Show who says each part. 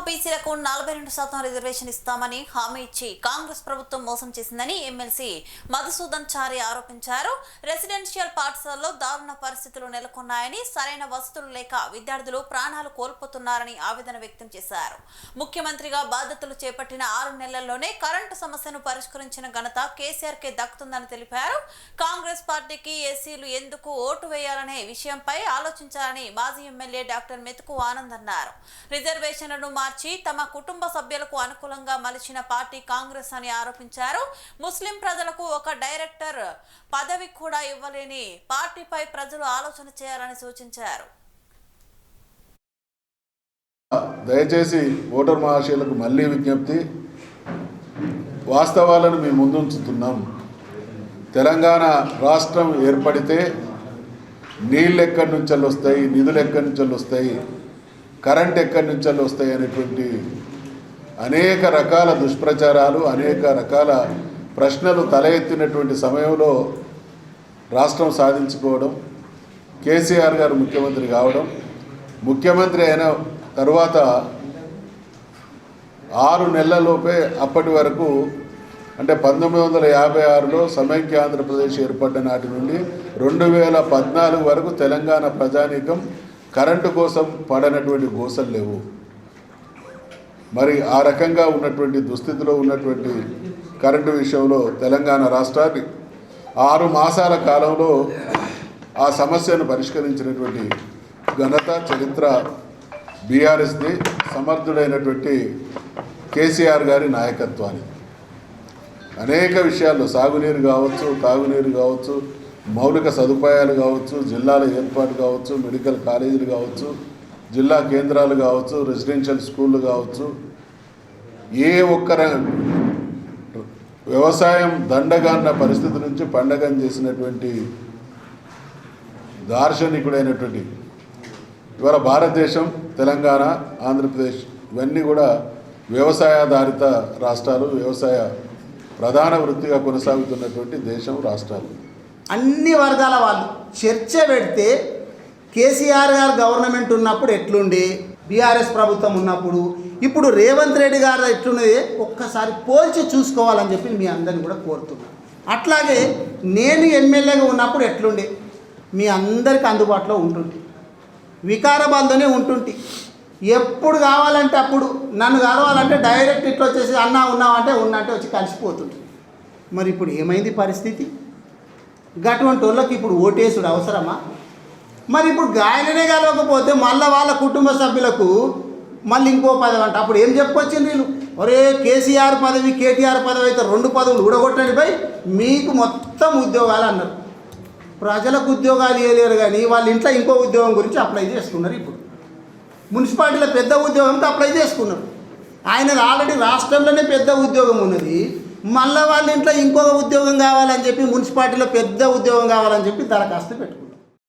Speaker 1: బీసీలకు 42% రిజర్వేషన్ ఇస్తామని హామీ ఇచ్చి కాంగ్రెస్ ప్రభుత్వం మోసం చేసిందని ఎమ్మెల్సీ మధుసూదన్ చారి ఆరోపించారు. రెసిడెన్షియల్ పాఠశాలలో దారుణ పరిస్థితులు నెలకొన్నాయని, సరైన వసతులు లేక విద్యార్థులు ప్రాణాలు కోల్పోతున్నారని ఆవేదన వ్యక్తం చేశారు. ముఖ్యమంత్రిగా బాధ్యతలు చేపట్టిన 6 నెలల్లోనే కరెంటు సమస్యను పరిష్కరించిన ఘనత కేసీఆర్కే దక్కుతుందని తెలిపారు. కాంగ్రెస్ పార్టీకి ఎస్సీలు ఎందుకు ఓటు వేయాలనే విషయంపై ఆలోచించాలని మాజీ ఎమ్మెల్యే డాక్టర్ మెతుకు ఆనంద్ అన్నారు. రిజర్వేషన్లను మార్చి తమ కుటుంబ సభ్యులకు అనుకూలంగా మలిచిన పార్టీ కాంగ్రెస్ అని ఆరోపించారు. ముస్లిం ప్రజలకు ఒక డైరెక్టర్ పదవి కూడా ఇవ్వలేని పార్టీపై ప్రజలు ఆలోచన చేయాలని సూచించారు.
Speaker 2: దయచేసి ఓటర్ మహాశయులకు మళ్ళీ విజ్ఞప్తి, వాస్తవాలను మేము ముందుంచుతున్నాం. తెలంగాణ రాష్ట్రం ఏర్పడితే నీళ్ళు ఎక్కడి నుంచి వస్తాయి, నిధులు ఎక్కడి నుంచి వస్తాయి, కరెంట్ ఎక్కడి నుంచి వస్తాయి అనేటువంటి అనేక రకాల దుష్ప్రచారాలు, అనేక రకాల ప్రశ్నలు తల ఎత్తినటువంటి సమయంలో రాష్ట్రం సాధించుకోవడం, కేసీఆర్ గారు ముఖ్యమంత్రి కావడం, ముఖ్యమంత్రి అయిన తర్వాత 6 నెలలలోపే అప్పటి వరకు అంటే 1956లో సమైక్య ఆంధ్రప్రదేశ్ ఏర్పడ్డ నాటి నుండి 2014 వరకు తెలంగాణ ప్రజానీకం కరెంటు కోసం పడనటువంటి గోసలు లేవు. మరి ఆ రకంగా ఉన్నటువంటి దుస్థితిలో ఉన్నటువంటి కరెంటు విషయంలో తెలంగాణ రాష్ట్రాన్ని 6 మాసాల కాలంలో ఆ సమస్యను పరిష్కరించినటువంటి ఘనత చరిత్ర బీఆర్ఎస్ది, సమర్థుడైనటువంటి కేసీఆర్ గారి నాయకత్వాన్ని. అనేక విషయాల్లో సాగునీరు కావచ్చు, తాగునీరు కావచ్చు, మౌలిక సదుపాయాలు కావచ్చు, జిల్లాల ఏర్పాటు కావచ్చు, మెడికల్ కాలేజీలు కావచ్చు, జిల్లా కేంద్రాలు కావచ్చు, రెసిడెన్షియల్ స్కూళ్ళు కావచ్చు, ఏ ఒక్క వ్యవసాయం దండగాన్న పరిస్థితి నుంచి పండగం చేసినటువంటి దార్శనికుడైనటువంటి ఇవాళ భారతదేశం, తెలంగాణ, ఆంధ్రప్రదేశ్ ఇవన్నీ కూడా వ్యవసాయాధారిత రాష్ట్రాలు, వ్యవసాయ ప్రధాన వృత్తిగా కొనసాగుతున్నటువంటి దేశం, రాష్ట్రాలు.
Speaker 3: అన్ని వర్గాల వాళ్ళు చర్చ పెడితే కేసీఆర్ గారు గవర్నమెంట్ ఉన్నప్పుడు ఎట్లుండి, బీఆర్ఎస్ ప్రభుత్వం ఉన్నప్పుడు, ఇప్పుడు రేవంత్ రెడ్డి గారు ఎట్లున్నది ఒక్కసారి పోల్చి చూసుకోవాలని చెప్పి మీ అందరిని కూడా కోరుతున్నాను. అట్లాగే నేను ఎమ్మెల్యేగా ఉన్నప్పుడు ఎట్లుండే మీ అందరికీ అందుబాటులో ఉంటుంటే, వికారాబాద్లోనే ఉంటుంటే, ఎప్పుడు కావాలంటే అప్పుడు నన్ను కలవాలంటే డైరెక్ట్ ఇట్లా వచ్చేసి అన్నా ఉన్నావంటే ఉన్నట్టే వచ్చి కలిసిపోతుంటుంది. మరి ఇప్పుడు ఏమైంది పరిస్థితి? అటువంటి వాళ్ళకి ఇప్పుడు ఓటేసుడు అవసరమా? మరి ఇప్పుడు గాయననే కలవకపోతే మళ్ళీ వాళ్ళ కుటుంబ సభ్యులకు మళ్ళీ ఇంకో పదవి అంట. అప్పుడు ఏం చెప్పుకొచ్చింది వీళ్ళు? ఒరే కేసీఆర్ పదవి, కేటీఆర్ పదవి అయితే 2 పదవులు ఊడగొట్టండి పోయి మీకు మొత్తం ఉద్యోగాలు అన్నారు. ప్రజలకు ఉద్యోగాలు ఇవ్వలేరు కానీ వాళ్ళ ఇంట్లో ఇంకో ఉద్యోగం గురించి అప్లై చేసుకున్నారు. ఇప్పుడు మున్సిపాలిటీలో పెద్ద ఉద్యోగంతో అప్లై చేసుకున్నారు. ఆయనది ఆల్రెడీ రాష్ట్రంలోనే పెద్ద ఉద్యోగం ఉన్నది, మళ్ళీ వాళ్ళ ఇంట్లో ఇంకొక ఉద్యోగం కావాలని చెప్పి మున్సిపాలిటీలో పెద్ద ఉద్యోగం కావాలని చెప్పి దరఖాస్తు పెట్టుకున్నారు.